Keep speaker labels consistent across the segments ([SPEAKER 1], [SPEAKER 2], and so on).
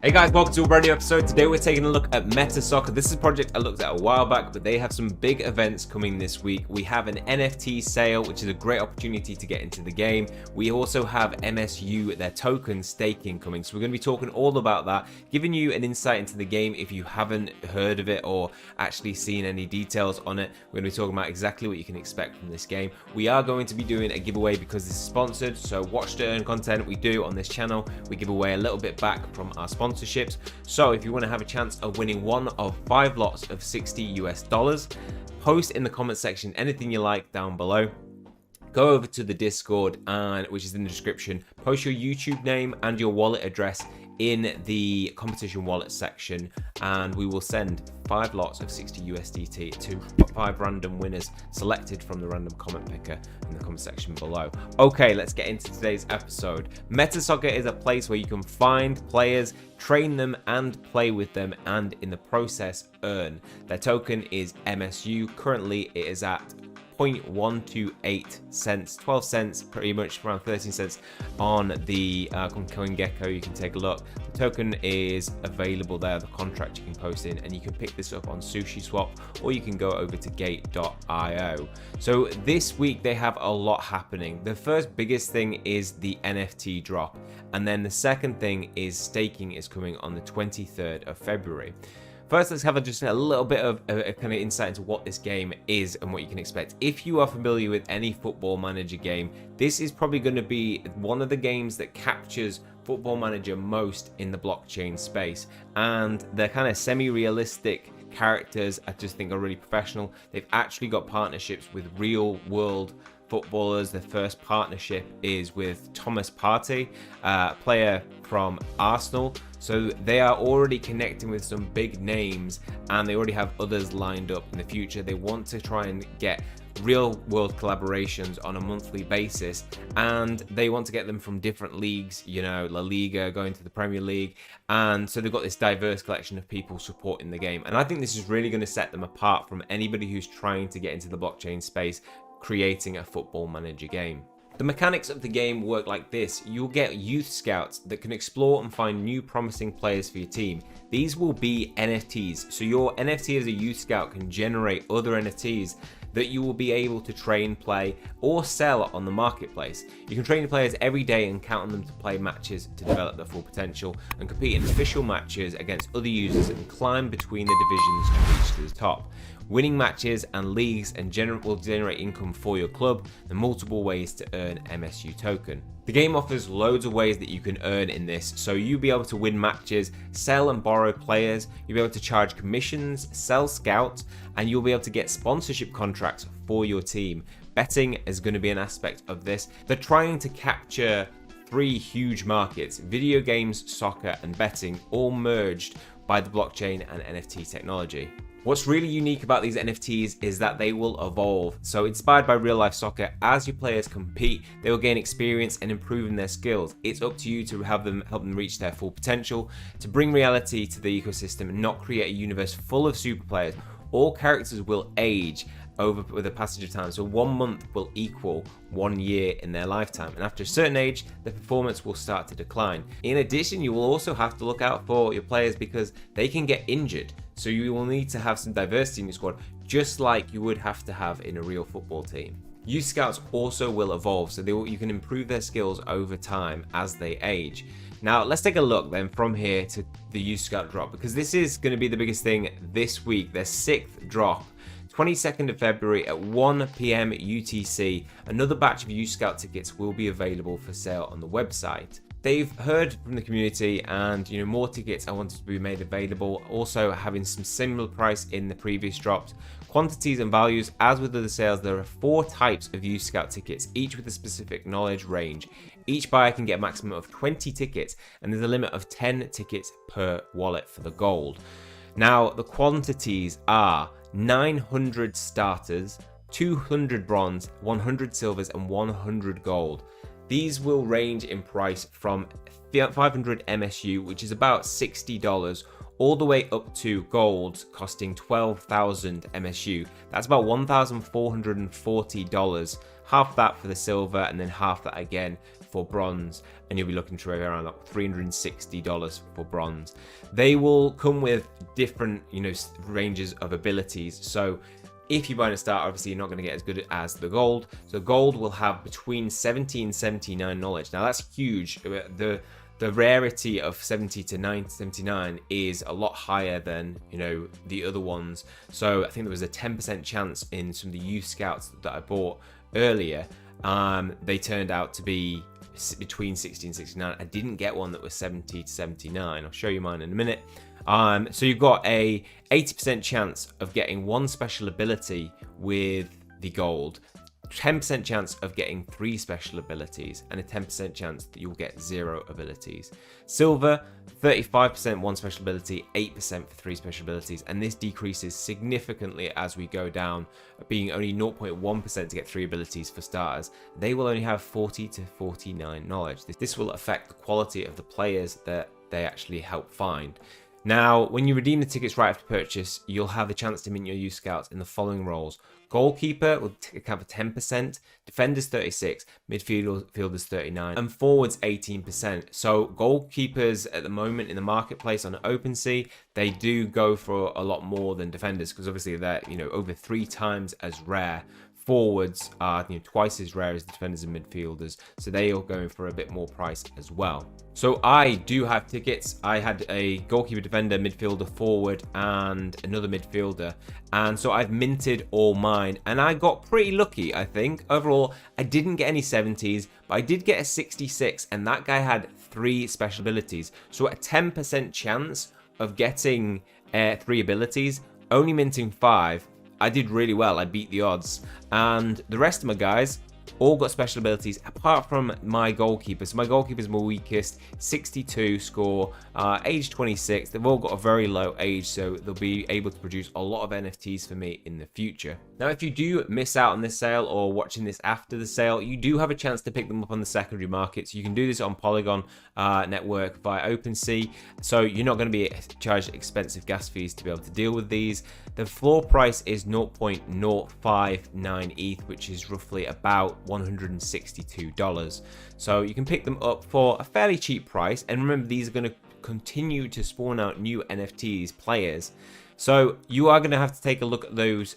[SPEAKER 1] Hey guys, welcome to a brand new episode. Today we're taking a look at Metasoccers. This is a project I looked at a while back, but they have some big events coming this week. We have an NFT sale, which is a great opportunity to get into the game. We also have MSU, their token staking coming. So we're going to be talking all about that, giving you an insight into the game if you haven't heard of it or actually seen any details on it. We're going to be talking about exactly what you can expect from this game. We are going to be doing a giveaway because this is sponsored. So watch to earn content we do on this channel. We give away a little bit back from our sponsorships. So if you want to have a chance of winning one of 5 lots of $60 US, post in the comment section anything you like down below. Go over to the Discord, which is in the description. Post your YouTube name and your wallet address in the competition wallet section, and we will send 5 lots of 60 USDT to 5 random winners selected from the random comment picker in the comment section below. Okay, let's get into today's episode. Metasoccers is a place where you can find players, train them and play with them, and in the process earn. Their token is MSU. Currently it is at 0.128 cents, 12 cents, pretty much around 13 cents on the CoinGecko. You can take a look. The token is available there, the contract you can post in, and you can pick this up on SushiSwap, or you can go over to gate.io. So this week they have a lot happening. The first biggest thing is the NFT drop, and then the second thing is staking is coming on the 23rd of February. First, let's have just a little bit of a kind of insight into what this game is and what you can expect. If you are familiar with any Football Manager game, this is probably going to be one of the games that captures Football Manager most in the blockchain space. And they're kind of semi-realistic characters, I just think, are really professional. They've actually got partnerships with real world footballers. The first partnership is with Thomas Partey, player from Arsenal. So they are already connecting with some big names, and they already have others lined up in the future. They want to try and get real world collaborations on a monthly basis, and they want to get them from different leagues, you know, La Liga going to the Premier League. And so they've got this diverse collection of people supporting the game, and I think this is really going to set them apart from anybody who's trying to get into the blockchain space creating a Football Manager game. The mechanics of the game work like this. You'll get youth scouts that can explore and find new promising players for your team. These will be NFTs, so your NFT as a youth scout can generate other NFTs that you will be able to train, play, or sell on the marketplace. You can train your players every day and count on them to play matches to develop their full potential and compete in official matches against other users and climb between the divisions to reach to the top. Winning matches and leagues will generate income for your club, and multiple ways to earn MSU token. The game offers loads of ways that you can earn in this, so you'll be able to win matches, sell and borrow players, you'll be able to charge commissions, sell scouts, and you'll be able to get sponsorship contracts for your team. Betting is going to be an aspect of this. They're trying to capture 3 huge markets: video games, soccer, and betting, all merged by the blockchain and NFT technology. What's really unique about these NFTs is that they will evolve. So inspired by real life soccer, as your players compete, they will gain experience and improve in their skills. It's up to you to help them reach their full potential, to bring reality to the ecosystem and not create a universe full of super players. All characters will age over with the passage of time, so 1 month will equal 1 year in their lifetime, and after a certain age the performance will start to decline. In addition, you will also have to look out for your players because they can get injured, so you will need to have some diversity in your squad, just like you would have to have in a real football team. Youth scouts also will evolve, so you can improve their skills over time as they age. Now let's take a look then from here to the youth scout drop, because this is going to be the biggest thing this week. Their 6th drop, 22nd of February at 1 PM UTC. Another batch of youth scout tickets will be available for sale on the website. They've heard from the community, and more tickets are wanted to be made available, also having some similar price in the previous drops. Quantities and values, as with other sales, there are 4 types of youth scout tickets, each with a specific knowledge range. Each buyer can get a maximum of 20 tickets, and there's a limit of 10 tickets per wallet for the gold. Now the quantities are 900 starters, 200 bronze, 100 silvers, and 100 gold. These will range in price from 500 MSU, which is about $60, all the way up to gold costing 12,000 MSU. That's about $1,440. Half that for the silver, and then half that again for bronze, and you'll be looking to around like $360 for bronze. They will come with different, ranges of abilities. So if you buy a start, obviously you're not going to get as good as the gold. So gold will have between 70 and 79 knowledge. Now that's huge. The rarity of 70 to 79 is a lot higher than, the other ones. So I think there was a 10% chance in some of the youth scouts that I bought earlier. They turned out to be between 60 and 69. I didn't get one that was 70 to 79. I'll show you mine in a minute. So you've got a 80% chance of getting one special ability with the gold, 10% chance of getting 3 special abilities, and a 10% chance that you'll get 0 abilities. Silver, 35% 1 special ability, 8% for 3 special abilities, and this decreases significantly as we go down, being only 0.1% to get 3 abilities for starters. They will only have 40 to 49 knowledge. This will affect the quality of the players that they actually help find. Now, when you redeem the tickets right after purchase, you'll have the chance to mint your youth scouts in the following roles. Goalkeeper will account for 10%, defenders 36%, midfielders 39%, and forwards 18%. So goalkeepers at the moment in the marketplace on OpenSea, they do go for a lot more than defenders, because obviously they're over 3 times as rare. Forwards are twice as rare as the defenders and midfielders, so they are going for a bit more price as well. So I do have tickets. I had a goalkeeper, defender, midfielder, forward, and another midfielder, and so I've minted all mine, and I got pretty lucky. I think overall I didn't get any 70s, but I did get a 66, and that guy had 3 special abilities, so a 10% chance of getting 3 abilities, only minting 5. I did really well. I beat the odds, and the rest of my guys all got special abilities apart from my goalkeeper. So my goalkeeper is my weakest, 62 score, age 26. They've all got a very low age, so they'll be able to produce a lot of NFTs for me in the future. Now, if you do miss out on this sale or watching this after the sale, you do have a chance to pick them up on the secondary market. So you can do this on Polygon network via OpenSea. So you're not going to be charged expensive gas fees to be able to deal with these. The floor price is 0.059 ETH, which is roughly about $162. So you can pick them up for a fairly cheap price. And remember, these are going to continue to spawn out new NFTs players. So you are going to have to take a look at those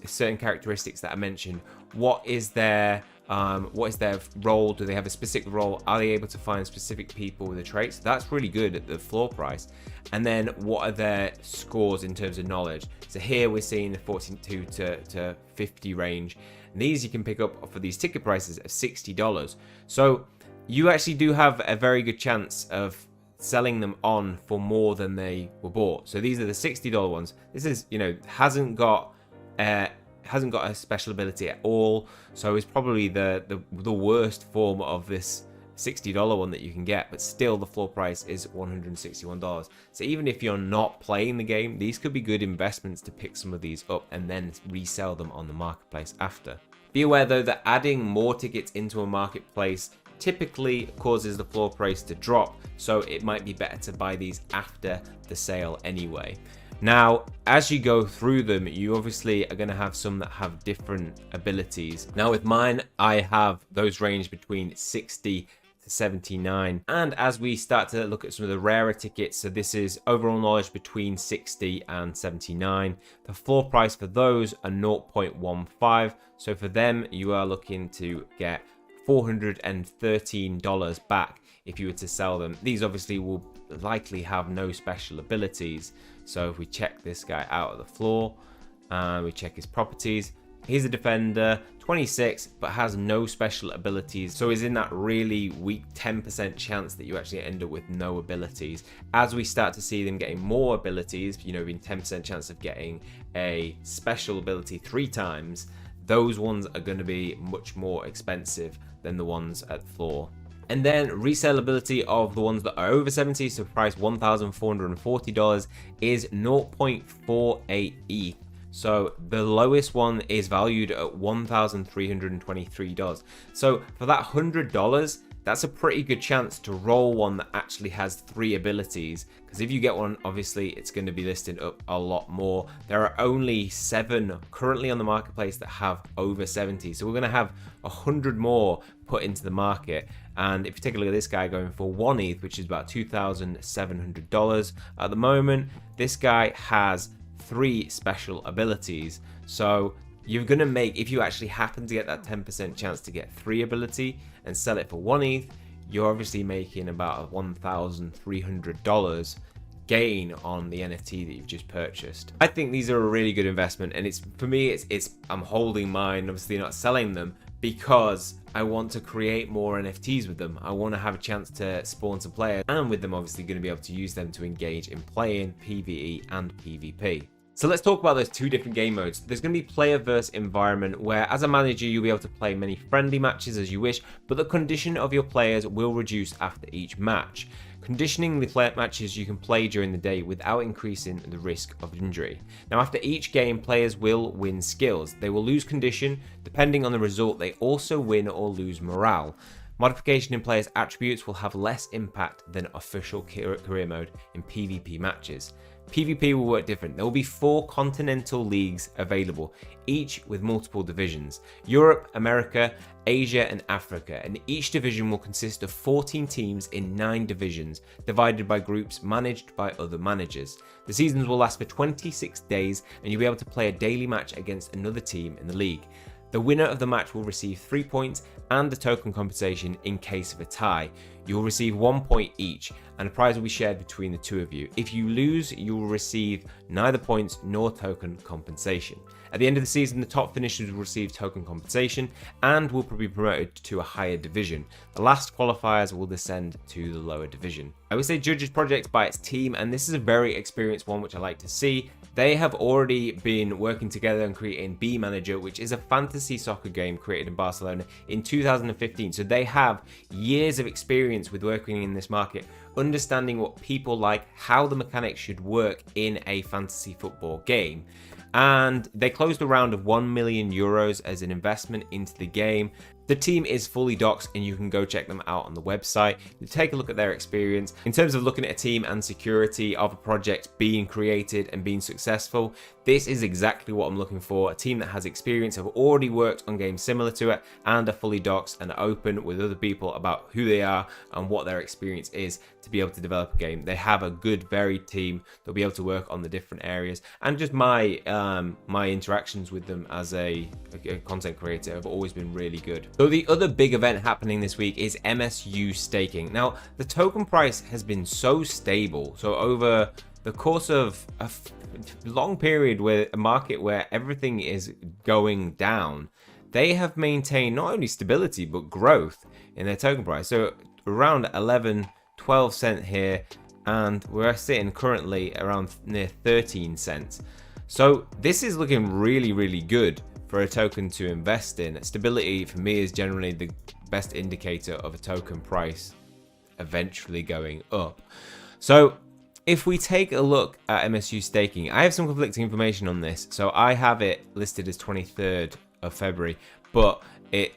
[SPEAKER 1] certain characteristics that I mentioned. What is their role? Do they have a specific role? Are they able to find specific people with the traits? That's really good at the floor price. And then what are their scores in terms of knowledge? So here we're seeing the 42 to 50 range. And these you can pick up for these ticket prices of $60. So you actually do have a very good chance of selling them on for more than they were bought. So these are the $60 ones. This is, hasn't got a special ability at all. So it's probably the worst form of this $60 one that you can get, but still the floor price is $161. So even if you're not playing the game, these could be good investments to pick some of these up and then resell them on the marketplace after. Be aware though that adding more tickets into a marketplace typically causes the floor price to drop, so it might be better to buy these after the sale anyway. Now, as you go through them, you obviously are going to have some that have different abilities. Now with mine, I have those range between 60 to 79. And as we start to look at some of the rarer tickets, so this is overall knowledge between 60 and 79. The floor price for those are 0.15. So for them, you are looking to get $413 back if you were to sell them. These obviously will likely have no special abilities. So if we check this guy out of the floor and we check his properties, he's a defender, 26, but has no special abilities. So he's in that really weak 10% chance that you actually end up with no abilities. As we start to see them getting more abilities, being 10% chance of getting a special ability 3 times, those ones are going to be much more expensive than the ones at the floor. And then resellability of the ones that are over 70, so price $1,440, is 0.48 ETH. So the lowest one is valued at $1,323. So for that $100, that's a pretty good chance to roll one that actually has 3 abilities, because if you get one, obviously it's going to be listed up a lot more. There are only 7 currently on the marketplace that have over 70, so we're going to have 100 more put into the market. And if you take a look at this guy going for 1 ETH, which is about $2,700 at the moment, this guy has 3 special abilities. So you're going to make, if you actually happen to get that 10% chance to get 3 ability and sell it for 1 ETH, you're obviously making about $1,300 gain on the NFT that you've just purchased. I think these are a really good investment, and it's, for me, I'm holding mine, obviously not selling them, because I want to create more NFTs with them. I want to have a chance to spawn some players, and with them obviously going to be able to use them to engage in playing PvE and PvP. So let's talk about those 2 different game modes. There's going to be player versus environment, where as a manager you'll be able to play many friendly matches as you wish, but the condition of your players will reduce after each match. Conditioning the player matches you can play during the day without increasing the risk of injury. Now, after each game, players will win skills. They will lose condition. Depending on the result, they also win or lose morale. Modification in players' attributes will have less impact than official career mode in PvP matches. PvP will work different. There will be 4 continental leagues available, each with multiple divisions: Europe, America, Asia, and Africa. And each division will consist of 14 teams in 9 divisions, divided by groups managed by other managers. The seasons will last for 26 days, and you'll be able to play a daily match against another team in the league. The winner of the match will receive 3 points and a token compensation in case of a tie. You will receive 1 point each, and a prize will be shared between the 2 of you. If you lose, you will receive neither points nor token compensation. At the end of the season, the top finishers will receive token compensation and will be promoted to a higher division. The last qualifiers will descend to the lower division. I would say judge this project by its team, and this is a very experienced one, which I like to see. They have already been working together on creating B Manager, which is a fantasy soccer game created in Barcelona in 2015. So they have years of experience with working in this market, understanding what people like, how the mechanics should work in a fantasy football game. And they closed a round of 1 million euros as an investment into the game. The team is fully doxed, and you can go check them out on the website. You take a look at their experience. In terms of looking at a team and security of a project being created and being successful, this is exactly what I'm looking for. A team that has experience, have already worked on games similar to it, and are fully doxed and open with other people about who they are and what their experience is to be able to develop a game. They have a good, varied team. They'll be able to work on the different areas. And just my interactions with them as a content creator have always been really good. So the other big event happening this week is MSU staking. Now, the token price has been so stable. So over the course of a long period where a market where everything is going down, they have maintained not only stability, but growth in their token price. So around 11-12 cents here, and we're sitting currently around near 13 cents. So this is looking really, really good for a token to invest in. Stability for me is generally the best indicator of a token price eventually going up. So if we take a look at MSU staking, I have some conflicting information on this. So I have it listed as 23rd of February, but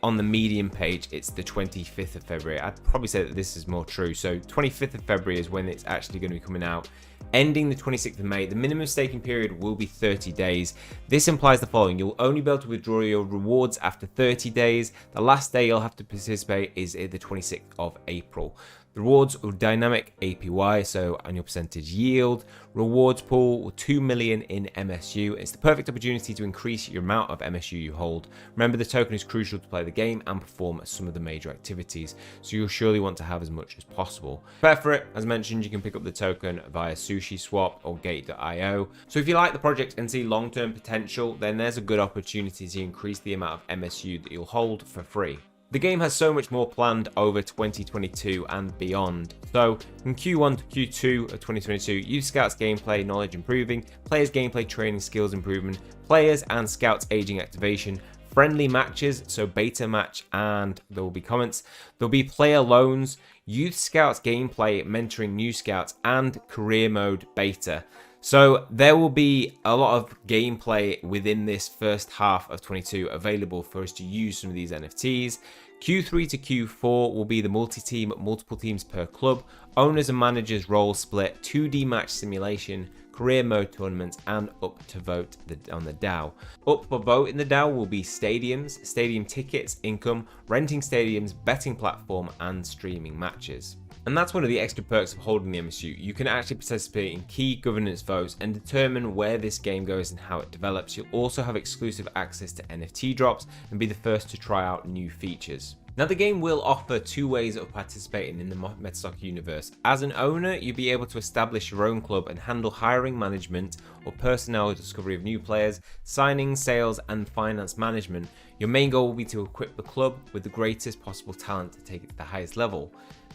[SPEAKER 1] on the Medium page, it's the 25th of February. I'd probably say that this is more true. So 25th of February is when it's actually going to be coming out. Ending the 26th of May, the minimum staking period will be 30 days. This implies the following: you'll only be able to withdraw your rewards after 30 days. The last day you'll have to participate is the 26th of April. The rewards are dynamic APY, so annual percentage yield. Rewards pool, 2 million in MSU. It's the perfect opportunity to increase your amount of MSU you hold. Remember, the token is crucial to play the game and perform some of the major activities, so you'll surely want to have as much as possible. Prepare for it. As mentioned, you can pick up the token via Sushi Swap or Gate.io. So if you like the project and see long-term potential, then there's a good opportunity to increase the amount of MSU that you'll hold for free. The game has so much more planned over 2022 and beyond. So from Q1 to Q2 of 2022, Youth Scouts gameplay knowledge improving, players gameplay training skills improvement, players and scouts aging activation, friendly matches, so beta match, and there will be comments. There'll be player loans, Youth Scouts gameplay mentoring new scouts, and career mode beta. So there will be a lot of gameplay within this first half of 22 available for us to use some of these NFTs. Q3 to Q4 will be the multi-team, multiple teams per club, owners and managers role split, 2D match simulation, career mode tournaments, and up to vote on the DAO. Up for vote in the DAO will be stadiums, stadium tickets, income, renting stadiums, betting platform, and streaming matches. And that's one of the extra perks of holding the MSU. You can actually participate in key governance votes and determine where this game goes and how it develops. You'll also have exclusive access to NFT drops and be the first to try out new features. Now, the game will offer two ways of participating in the Metasoccers universe. As an owner, you'll be able to establish your own club and handle hiring, management, or personnel discovery of new players, signing, sales, and finance management. Your main goal will be to equip the club with the greatest possible talent to take it to the highest level.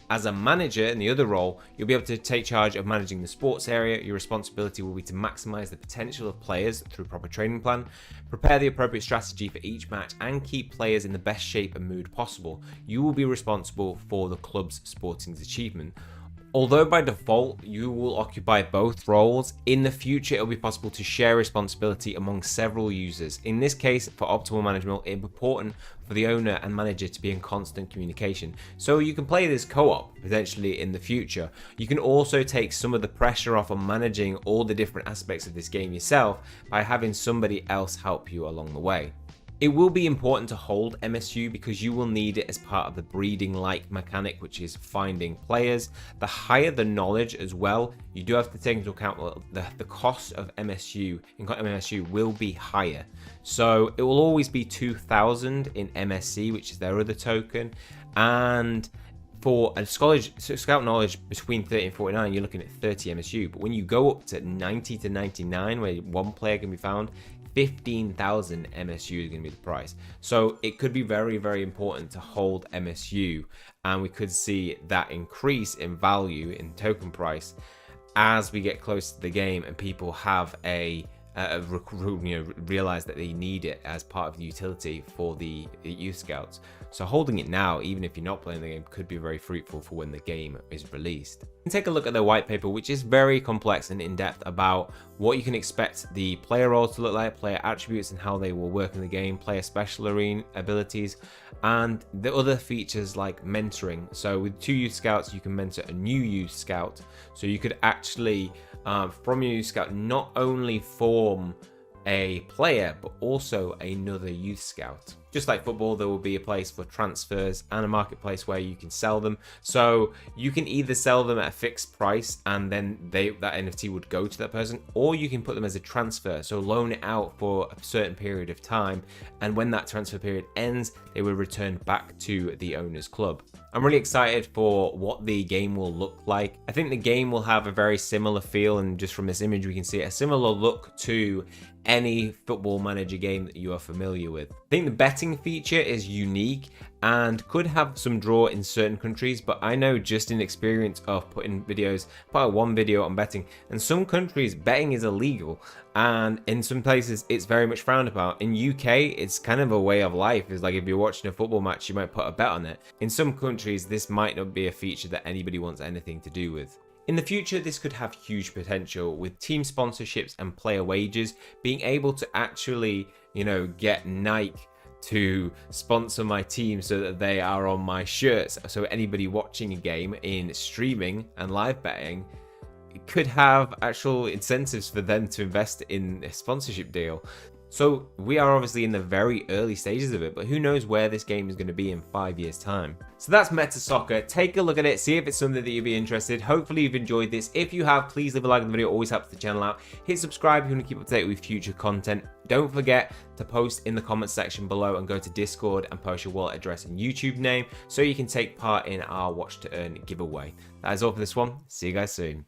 [SPEAKER 1] As a manager in the other role, you'll be able to take charge of managing the sports area. Your responsibility will be to maximize the potential of players through proper training plan, prepare the appropriate strategy for each match, and keep players in the best shape and mood possible. You will be responsible for the club's sporting achievement. Although by default you will occupy both roles, in the future it will be possible to share responsibility among several users. In this case, for optimal management, it is important for the owner and manager to be in constant communication. So you can play this co-op potentially in the future. You can also take some of the pressure off on managing all the different aspects of this game yourself by having somebody else help you along the way. It will be important to hold MSU because you will need it as part of the breeding-like mechanic, which is finding players. The higher the knowledge as well, you do have to take into account the cost of MSU will be higher. So it will always be 2,000 in MSC, which is their other token, and for a scout knowledge between 30 and 49, you're looking at 30 MSU. But when you go up to 90 to 99, where one player can be found, 15,000 MSU is going to be the price. So it could be very, very important to hold MSU, and we could see that increase in value in token price as we get close to the game and people have realize that they need it as part of the utility for the youth scouts. So holding it now, even if you're not playing the game, could be very fruitful for when the game is released. And take a look at their white paper, which is very complex and in-depth about what you can expect the player roles to look like, player attributes and how they will work in the game, player special arena abilities, and the other features like mentoring. So with 2 youth scouts, you can mentor a new youth scout. So you could actually, from your youth scout, not only form a player, but also another youth scout. Just like football, there will be a place for transfers and a marketplace where you can sell them. So you can either sell them at a fixed price and then that NFT would go to that person, or you can put them as a transfer, so loan it out for a certain period of time, and when that transfer period ends, they will return back to the owner's club. I'm really excited for what the game will look like. I think the game will have a very similar feel, and just from this image we can see a similar look to any football manager game that you are familiar with. I think the betting feature is unique and could have some draw in certain countries, but I know just in experience of putting out one video on betting, in some countries betting is illegal, and in some places it's very much frowned upon. In UK, it's kind of a way of life. It's like if you're watching a football match, you might put a bet on it. In some countries, this might not be a feature that anybody wants anything to do with. In the future, this could have huge potential with team sponsorships and player wages, being able to actually, get Nike to sponsor my team so that they are on my shirts. So anybody watching a game in streaming and live betting, it could have actual incentives for them to invest in a sponsorship deal. So we are obviously in the very early stages of it, but who knows where this game is going to be in 5 years' time. So that's Metasoccers. Take a look at it, see if it's something that you'd be interested. Hopefully you've enjoyed this. If you have, please leave a like on the video. It always helps the channel out. Hit subscribe if you want to keep up to date with future content. Don't forget to post in the comments section below and go to Discord and post your wallet address and YouTube name so you can take part in our Watch to Earn giveaway. That is all for this one. See you guys soon.